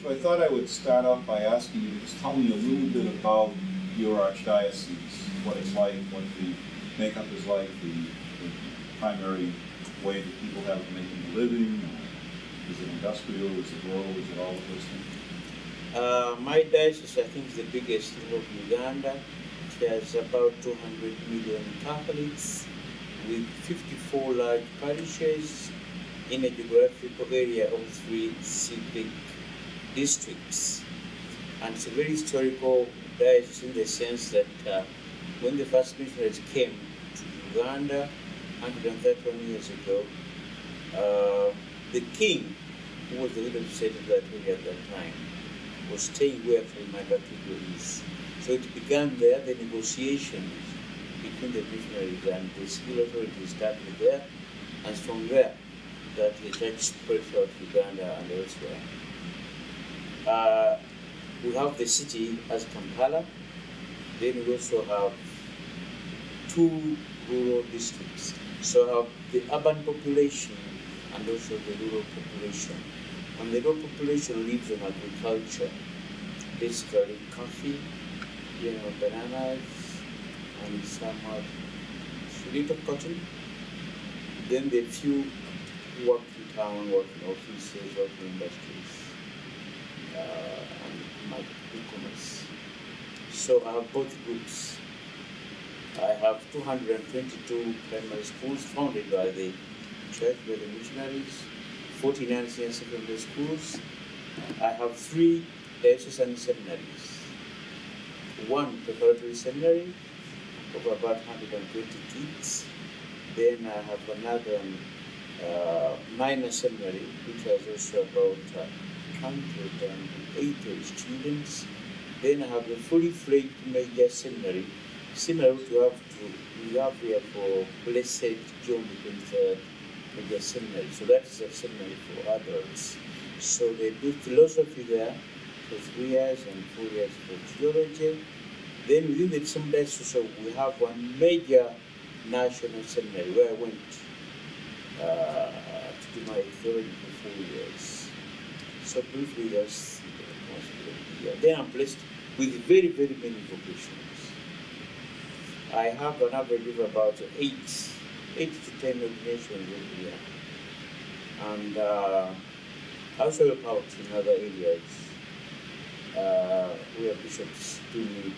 Archbishop, I thought I would start off by asking you to just tell me a little bit about your archdiocese, what it's like, what the makeup is like, the primary way that people have of making a living. Is it industrial? Is it rural? Is it all of those things? My diocese, I think, is the biggest in Uganda. It has about 200 million Catholics with 54 large parishes in a geographical area of 3 civic districts. And it's a very historical diocese in the sense that when the first missionaries came to Uganda 131 years ago, the king, who was the leader of the state of that area at that time, was staying where Fremantle is. So it began there, the negotiations between the missionaries and the civil authorities started there, and from there, that the church spread throughout Uganda and elsewhere. We have the city as Kampala, then we also have 2 rural districts. So I have the urban population and also the rural population. And the rural population lives on agriculture, basically coffee, bananas, and somewhat little cotton. Then the few work in town, work in offices, work in industries, and e-commerce. So I have both groups. I have 222 primary schools founded by the church, by the missionaries, 49 senior secondary schools. I have 3 diocesan seminaries. 1 preparatory seminary of about 120 kids. Then I have another minor seminary, which has also about 180 students. Then I have a fully fledged major seminary, similar to we have here for Blessed John the 23rd major seminary. So that is a seminary for adults. So they do philosophy there for 3 years and 4 years for theology. Then within the seminary, so we have one major national seminary where I went to do my theology for 4 years. So briefly, that's the atmosphere. Then I'm blessed with very, very many vocations. I have an average of about 8 to 10 ordinations every year. And I also help out in other areas where bishops do need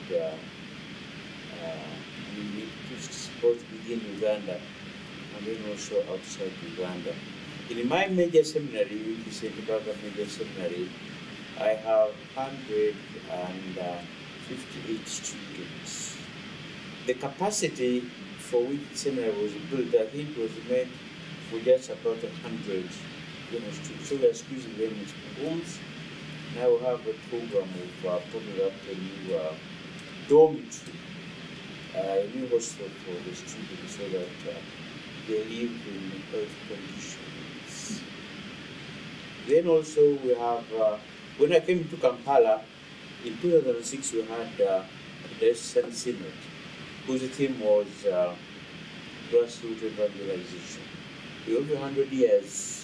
priests both within Uganda and then also outside Uganda. In my major seminary, which is St. Barbara Major Seminary, I have 158 students. The capacity for which the seminary was built, I think, was meant for just about 100 students. So we are squeezing them into rooms. Now we have a program of putting up a new dormitory, a new hostel for the students so that they live in health conditions. Then also we have, when I came to Kampala, in 2006 we had the Diocesan Synod, whose theme was grassroots evangelization. We over 100 years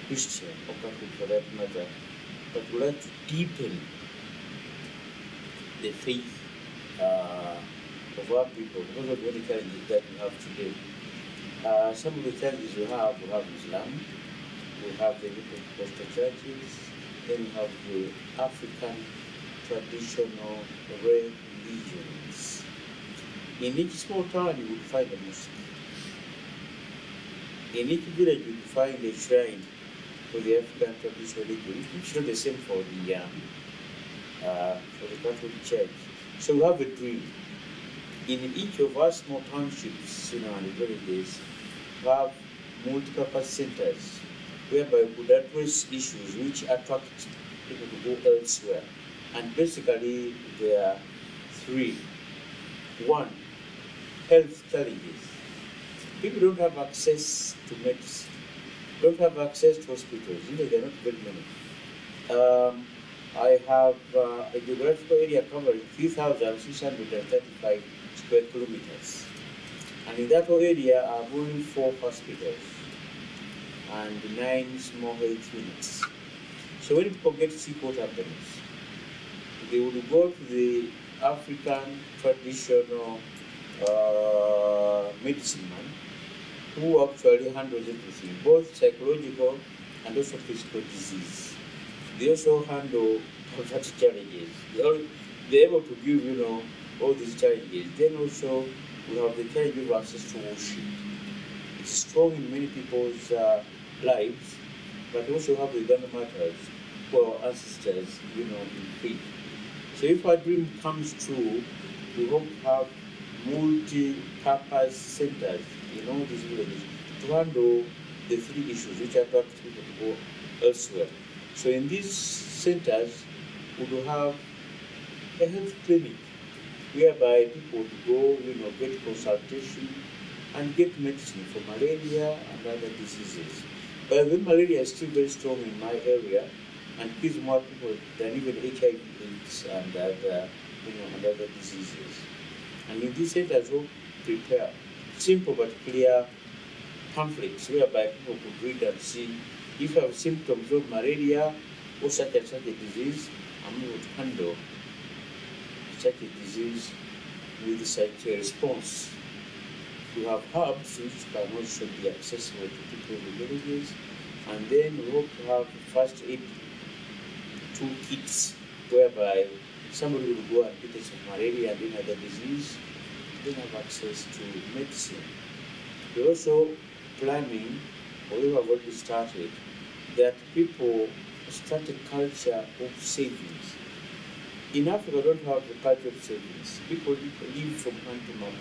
Christian, or Catholic for that matter, but we like to deepen the faith of our people because of many challenges that we have today. Some of the challenges we have Islam, we have the Pentecostal churches, then we have the African traditional religions. In each small town you would find a mosque. In each village you would find a shrine for the African traditional religion, which is not the same for the Catholic Church. So we have a dream. In each of our small townships, and villages, we have multi-purpose centers whereby we could address issues which attract people to go elsewhere. And basically, there are 3. 1, health challenges. People don't have access to medicine, don't have access to hospitals. There are not very many. I have a geographical area covering 3,635 square kilometers. And in that area, I have only 4 hospitals and 9 small health units. So when people get sick, what happens? They would go to the African traditional medicine man who actually handles everything, both psychological and also physical disease. They also handle poverty challenges. They're able to give, all these challenges. Then also we have the challenge of access to worship. It's strong in many people's lives, but also have the Uganda matters for our ancestors, in faith. So if our dream comes true, we hope to have multi-purpose centers in all these villages to handle the three issues which attract people to go elsewhere. So in these centers, we will have a health clinic whereby people would go, get consultation and get medicine for malaria and other diseases. But the malaria is still very strong in my area and kills more people than even HIV/AIDS and other diseases. And in this centers, we'll prepare simple but clear pamphlets whereby people could read and see if you have symptoms of malaria or such and such a disease, I'm able to handle such a disease with such a response. We have herbs which can also be accessible to people in the villages, and then we hope to have first aid toolkits whereby somebody will go and get some malaria and any other disease, then have access to medicine. We're also planning, or we have already started, that people start a culture of savings. In Africa, we don't have a culture of savings. People live from hand to mouth.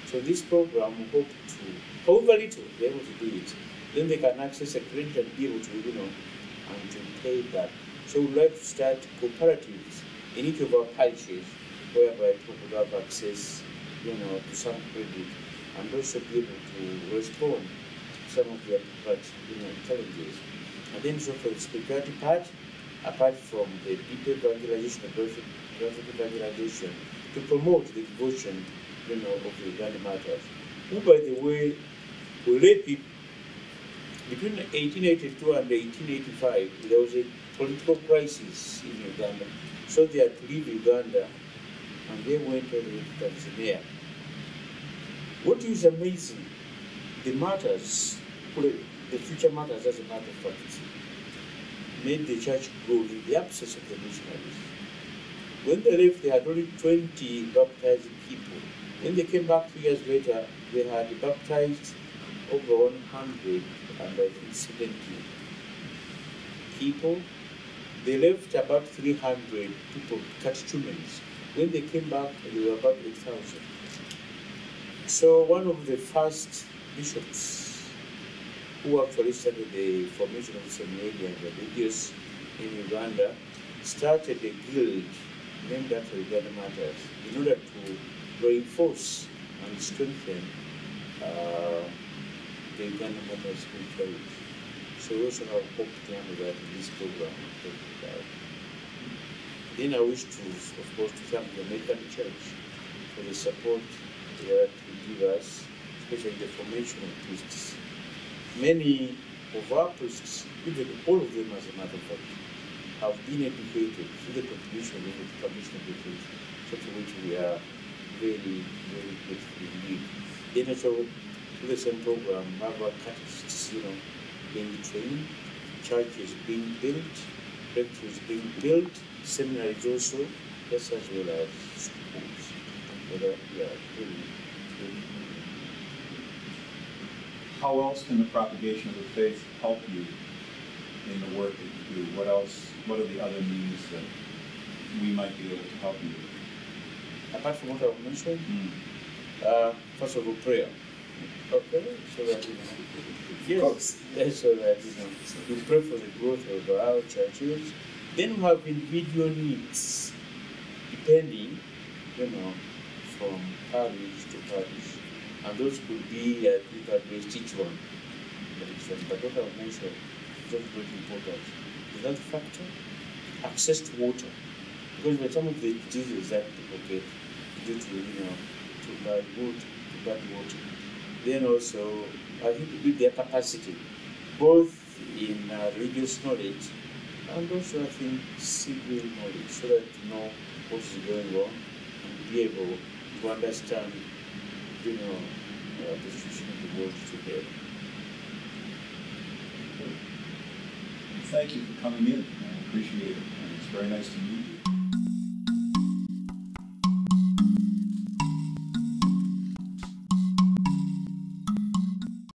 So this program we hope to, however little they're able to do it, then they can access a credit and be able to, and to pay that. So we'd like to start cooperatives in each of our parishes whereby people could have access, to some credit and also be able to respond to some of their challenges. And then so for the spirituality part, apart from the deep evangelization, graphic evangelization, to promote the devotion, of the Uganda matters. Who, by the way, will let people between 1882 and 1885, there was a political crisis in Uganda. So they had to leave Uganda and they went all the way to Tanzania. What is amazing, the matters, the future matters as a matter of fact, made the church grow in the absence of the missionaries. When they left, they had only 20 baptized people. When they came back 2 years later, they had baptized over 100 and I think 70 people. They left about 300 people catechumens. When they came back, they were about 8,000. So one of the first bishops who actually started the formation of the seminary and the religious in Uganda started a guild named after Uganda Matters in order to reinforce and strengthen the Uganda Matters spirituality. So we also have hope to handle that in this program. Then I wish to, of course, to thank the American Church for the support that they give us, especially the formation of priests. Many of our priests, even all of them as a matter of fact, have been educated through the contribution of the Commission of the Faith, so to which we are very, very grateful indeed. Then also, through the same program, have our catechists, being trained, churches being built, rectories being built, seminaries also, just as well as schools. And for that, we are very, very. How else can the propagation of the faith help you in the work that you do? What else? What are the other means that we might be able to help you with? Apart from what I've mentioned, first of all, prayer. Okay, so that yes, so that we pray for the growth of our churches. Then we have individual needs, depending, from parish to parish. And those could be, I think, at least each one. But what I've mentioned is also very important. The health factor, access to water. Because there are some of the diseases that people get due to, to bad water. Then also, I think to build their capacity, both in religious knowledge And also I think civil knowledge, so that you know what is going on and be able to understand, the situation of the world today. Thank you for coming in. I appreciate it. And it's very nice to meet you.